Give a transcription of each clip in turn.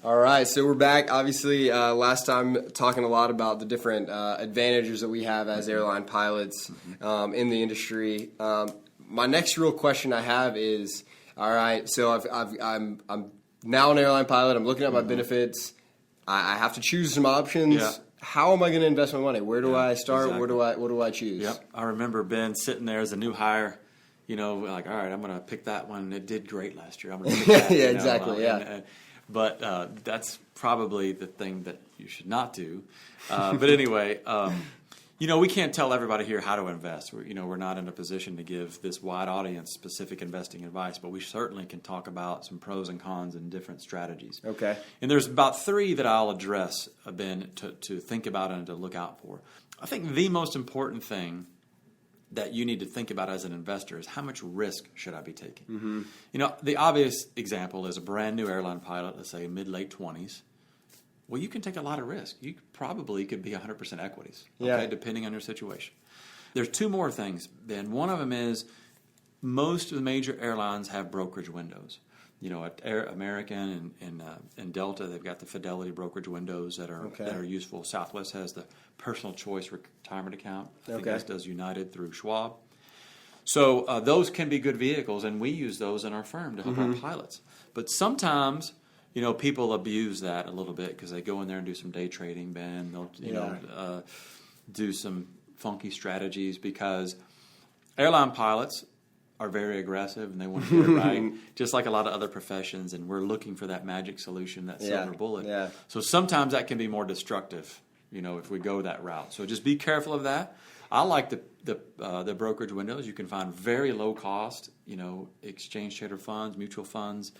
All right, so we're back. Obviously, last time talking a lot about the different advantages that we have as airline pilots in the industry. My next real question I have is, all right, so I'm now an airline pilot. I'm looking at my benefits. I have to choose some options. Yeah. How am I going to invest my money? Where do I start? Exactly. What do I choose? Yep. I remember Ben sitting there as a new hire, like, all right, I'm going to pick that one. It did great last year. I'm going to pick that. Yeah, exactly. But that's probably the thing that you should not do. But anyway, we can't tell everybody here how to invest. We're not in a position to give this wide audience specific investing advice, but we certainly can talk about some pros and cons and different strategies. Okay. And there's about 3 that I'll address, Ben, to think about and to look out for. I think the most important thing that you need to think about as an investor is how much risk should I be taking? The obvious example is a brand new airline pilot, let's say mid-late 20s. Well, you can take a lot of risk. You probably could be 100% equities, depending on your situation. There's 2 more things, Ben. One of them is most of the major airlines have brokerage windows. At American and Delta, they've got the Fidelity brokerage windows that are useful. Southwest has the personal choice retirement account. I think as does United through Schwab. So those can be good vehicles, and we use those in our firm to help our pilots. But sometimes, people abuse that a little bit because they go in there and do some day trading, Ben. They'll, do some funky strategies because airline pilots are very aggressive and they want to get it right, just like a lot of other professions, and we're looking for that magic solution, that silver bullet. Yeah. So sometimes that can be more destructive, if we go that route. So just be careful of that. I like the brokerage windows. You can find very low cost, exchange traded funds, mutual funds,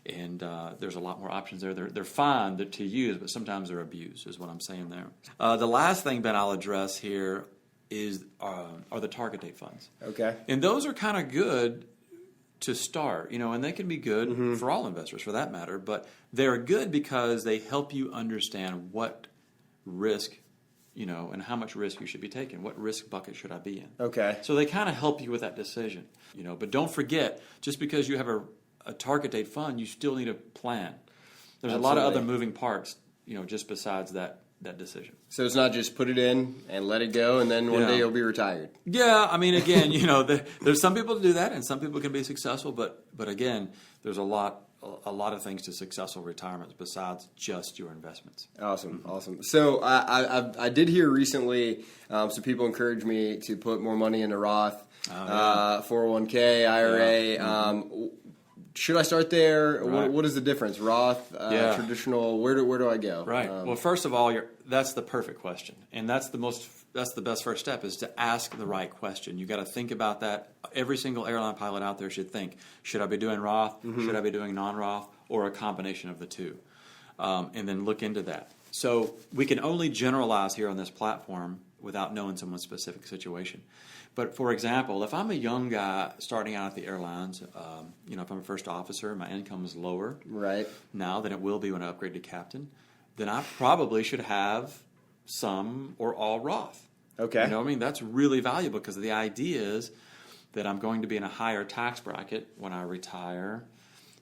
and there's a lot more options there. They're fine to use, but sometimes they're abused, is what I'm saying there. The last thing, Ben, I'll address here are the target date funds. Okay. And those are kind of good to start, and they can be good for all investors for that matter, but they're good because they help you understand what risk, and how much risk you should be taking. What risk bucket should I be in? Okay. So they kind of help you with that decision, but don't forget, just because you have a target date fund, you still need a plan. There's a lot of other moving parts, just besides that decision. So it's not just put it in and let it go, and then one day you'll be retired. Yeah, I mean, again, there's some people to do that, and some people can be successful, but again, there's a lot of things to successful retirements besides just your investments. Awesome. So I did hear recently, some people encouraged me to put more money into Roth, 401k, IRA. Should I start there? Right. What is the difference? Roth, traditional. Where do I go? Right. Well, first of all, that's the perfect question, and that's the best first step is to ask the right question. You got to think about that. Every single airline pilot out there should think: should I be doing Roth? Should I be doing non Roth, or a combination of the two? And then look into that. So we can only generalize here on this platform without knowing someone's specific situation. But for example, if I'm a young guy starting out at the airlines, if I'm a first officer, my income is lower now than it will be when I upgrade to captain, then I probably should have some or all Roth. Okay. That's really valuable because the idea is that I'm going to be in a higher tax bracket when I retire.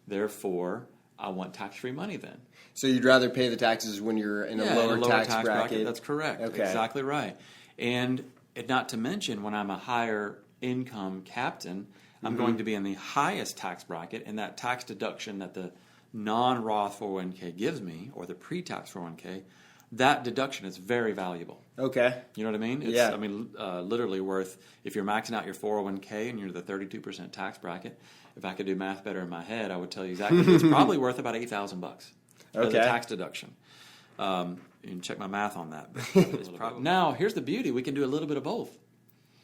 Therefore, I want tax-free money then. So you'd rather pay the taxes when you're in a lower tax bracket? That's correct. Okay. Exactly right. And not to mention, when I'm a higher income captain, I'm going to be in the highest tax bracket, and that tax deduction that the non-Roth 401k gives me, or the pre-tax 401k, that deduction is very valuable. Okay. You know what I mean? It's, literally worth, if you're maxing out your 401k and you're the 32% tax bracket, if I could do math better in my head, I would tell you exactly. It's probably worth about $8,000 as a tax deduction. You can check my math on that. Now, here's the beauty. We can do a little bit of both.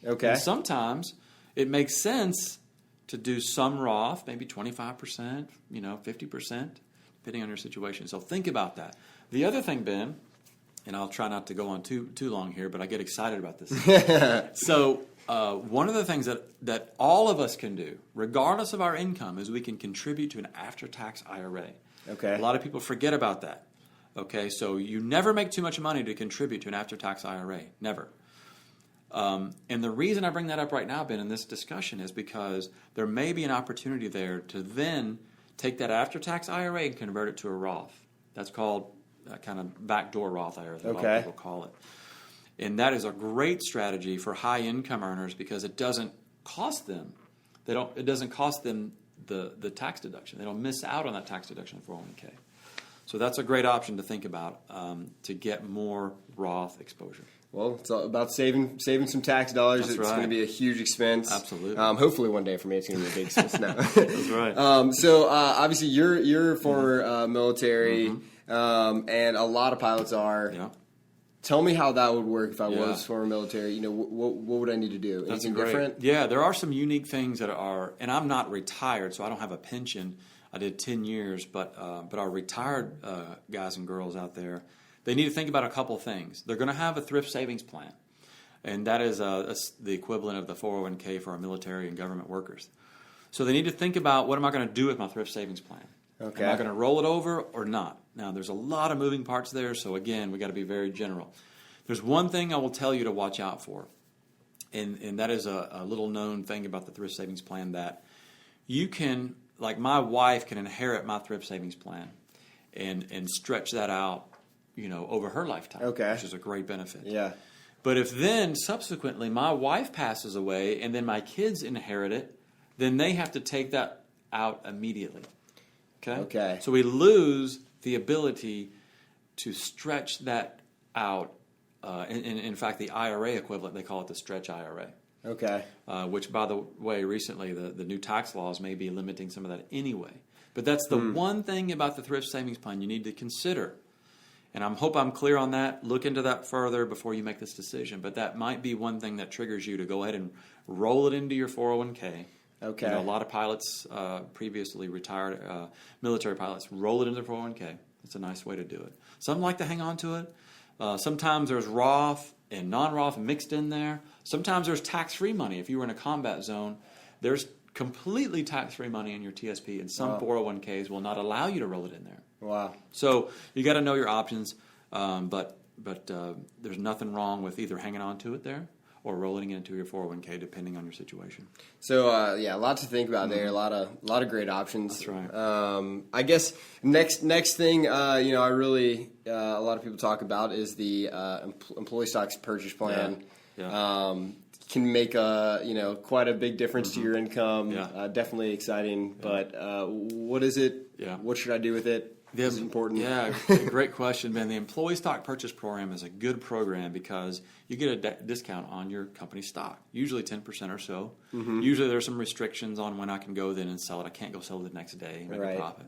Okay. And sometimes it makes sense to do some Roth, maybe 25%, 50%, depending on your situation. So think about that. The other thing, Ben, and I'll try not to go on too long here, but I get excited about this. So one of the things that all of us can do, regardless of our income, is we can contribute to an after-tax IRA. Okay. A lot of people forget about that. Okay, so you never make too much money to contribute to an after-tax IRA. Never. And the reason I bring that up right now, Ben, in this discussion is because there may be an opportunity there to then take that after-tax IRA and convert it to a Roth. That's called kind of backdoor Roth IRA, as a lot Okay. of people call it. And that is a great strategy for high income earners because it doesn't cost them. It doesn't cost them the tax deduction. They don't miss out on that tax deduction in 401k. So that's a great option to think about to get more Roth exposure. Well, it's all about saving some tax dollars. That's It's right. going to be a huge expense. Absolutely. Hopefully one day for me it's going to be a big expense now. That's right. So obviously you're former military, and a lot of pilots are. Yeah. Tell me how that would work if I Yeah. was former military. You know, what would I need to do? That's Anything great. different? Yeah, there are some unique things that are, and I'm not retired, so I don't have a pension. I did 10 years, but our retired guys and girls out there, they need to think about a couple things. They're going to have a thrift savings plan, and that is the equivalent of the 401k for our military and government workers. So they need to think about, what am I going to do with my thrift savings plan? Okay. Am I going to roll it over or not? Now, there's a lot of moving parts there, so again, we got to be very general. There's one thing I will tell you to watch out for, and that is a little known thing about the thrift savings plan, that you can, like my wife can inherit my thrift savings plan and stretch that out, over her lifetime, Okay. which is a great benefit. Yeah. But if then subsequently my wife passes away and then my kids inherit it, then they have to take that out immediately. Okay. So we lose the ability to stretch that out. In fact, the IRA equivalent, they call it the stretch IRA. Okay. Which, by the way, recently the new tax laws may be limiting some of that anyway. But that's the one thing about the thrift savings plan you need to consider. And I hope I'm clear on that. Look into that further before you make this decision. But that might be one thing that triggers you to go ahead and roll it into your 401k. Okay. A lot of pilots, previously retired military pilots, roll it into their 401k. It's a nice way to do it. Some like to hang on to it. Sometimes there's Roth and Non Roth mixed in there. Sometimes there's tax-free money. If you were in a combat zone, there's completely tax-free money in your TSP, and some 401ks will not allow you to roll it in there. Wow. So you got to know your options, but there's nothing wrong with either hanging on to it there or rolling it into your 401k, depending on your situation. So a lot to think about there. A lot of great options. That's right. I guess next thing I really a lot of people talk about is the employee stocks purchase plan. Yeah. Can make quite a big difference to your income. Yeah. Definitely exciting. But what is it? Yeah. What should I do with it? Is it important? Yeah, great question, Ben. The Employee Stock Purchase Program is a good program because you get a discount on your company stock, usually 10% or so. Mm-hmm. Usually there's some restrictions on when I can go then and sell it. I can't go sell it the next day and make a profit.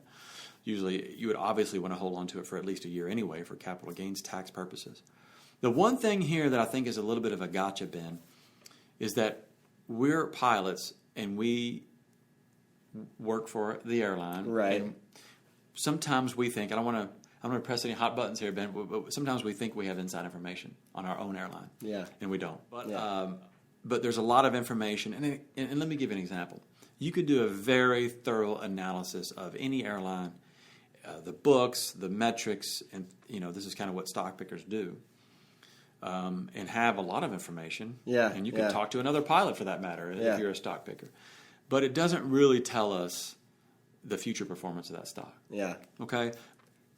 Usually you would obviously want to hold on to it for at least a year anyway for capital gains tax purposes. The one thing here that I think is a little bit of a gotcha, Ben, is that we're pilots and we work for the airline. Right. And sometimes we think, I don't want to press any hot buttons here, Ben, but sometimes we think we have inside information on our own airline. Yeah. And we don't. But there's a lot of information. And let me give you an example. You could do a very thorough analysis of any airline, the books, the metrics, and this is kind of what stock pickers do. And have a lot of information. Yeah. And you can talk to another pilot for that matter if you're a stock picker. But it doesn't really tell us the future performance of that stock. Yeah. Okay?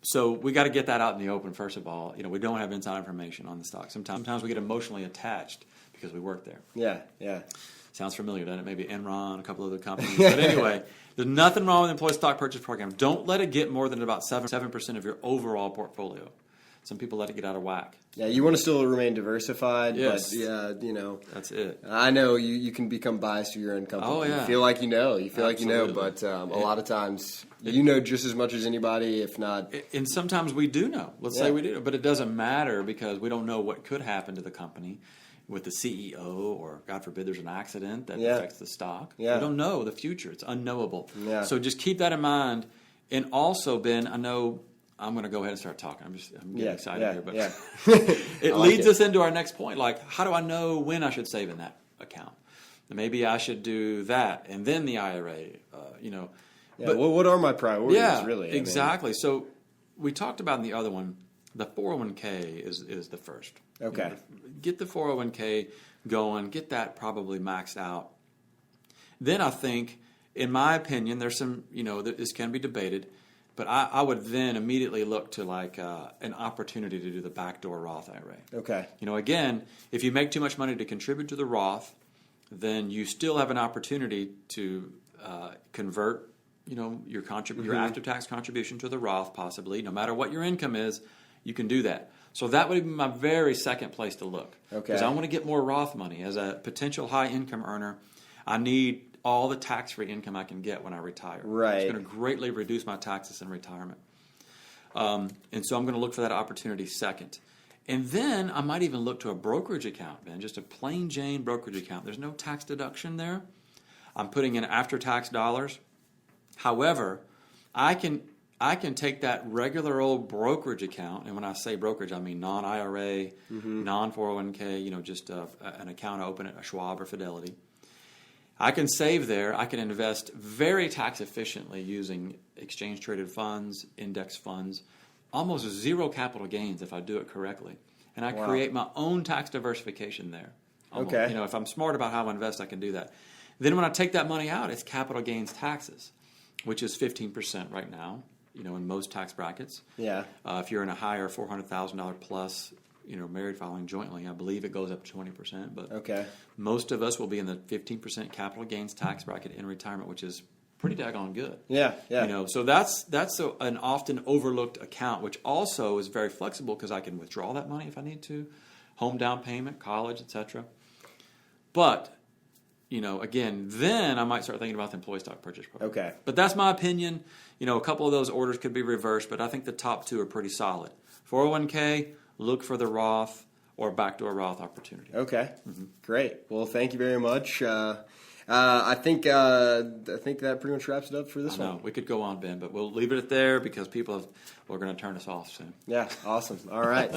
So we got to get that out in the open, first of all. We don't have inside information on the stock. Sometimes we get emotionally attached because we work there. Yeah, yeah. Sounds familiar, doesn't it? Maybe Enron, a couple other companies. But anyway, there's nothing wrong with the employee stock purchase program. Don't let it get more than about 7% of your overall portfolio. Some people let it get out of whack. Yeah, you want to still remain diversified, Yes. but That's it. I know you can become biased to your own company. Oh, yeah. You feel like you know. Absolutely. But a lot of times just as much as anybody, if not. And sometimes we do know. Let's say we do, but it doesn't matter because we don't know what could happen to the company with the CEO, or God forbid there's an accident that affects the stock. Yeah. We don't know the future. It's unknowable. Yeah. So just keep that in mind. And also, Ben, I know I'm going to go ahead and start talking. I'm getting excited here, but it leads us into our next point. Like, how do I know when I should save in that account? Maybe I should do that and then the IRA. Yeah, but what are my priorities? Really? Exactly. So we talked about in the other one. The 401k is the first. Okay. Get the 401k going. Get that probably maxed out. Then I think, in my opinion, there's some, this can be debated. But I would then immediately look to like an opportunity to do the backdoor Roth IRA. Okay. Again, if you make too much money to contribute to the Roth, then you still have an opportunity to convert, your after-tax contribution to the Roth, possibly. No matter what your income is, you can do that. So that would be my very second place to look. Okay. Because I want to get more Roth money. As a potential high-income earner, I need all the tax-free income I can get when I retire. Right. It's going to greatly reduce my taxes in retirement. And so I'm going to look for that opportunity second. And then I might even look to a brokerage account, man, just a plain Jane brokerage account. There's no tax deduction there. I'm putting in after-tax dollars. However, I can take that regular old brokerage account, and when I say brokerage, I mean non-IRA, non-401k, just an account open at a Schwab or Fidelity. I can save there. I can invest very tax efficiently using exchange-traded funds, index funds, almost zero capital gains if I do it correctly. And I create my own tax diversification there. Okay. If I'm smart about how I invest, I can do that. Then when I take that money out, it's capital gains taxes, which is 15% right now, in most tax brackets. Yeah. If you're in a higher $400,000 plus, married filing jointly, I believe it goes up to 20%. But okay. Most of us will be in the 15% capital gains tax bracket in retirement, which is pretty daggone good. Yeah, yeah. So that's an often overlooked account, which also is very flexible because I can withdraw that money if I need to, home down payment, college, etc. But again, then I might start thinking about the employee stock purchase program. Okay. But that's my opinion. A couple of those orders could be reversed, but I think the top two are pretty solid. 401k, look for the Roth or backdoor Roth opportunity. Okay. Mm-hmm. Great. Well, thank you very much. I think that pretty much wraps it up for this one. We could go on, Ben, but we'll leave it at there because we're going to turn us off soon. Yeah. Awesome. All right.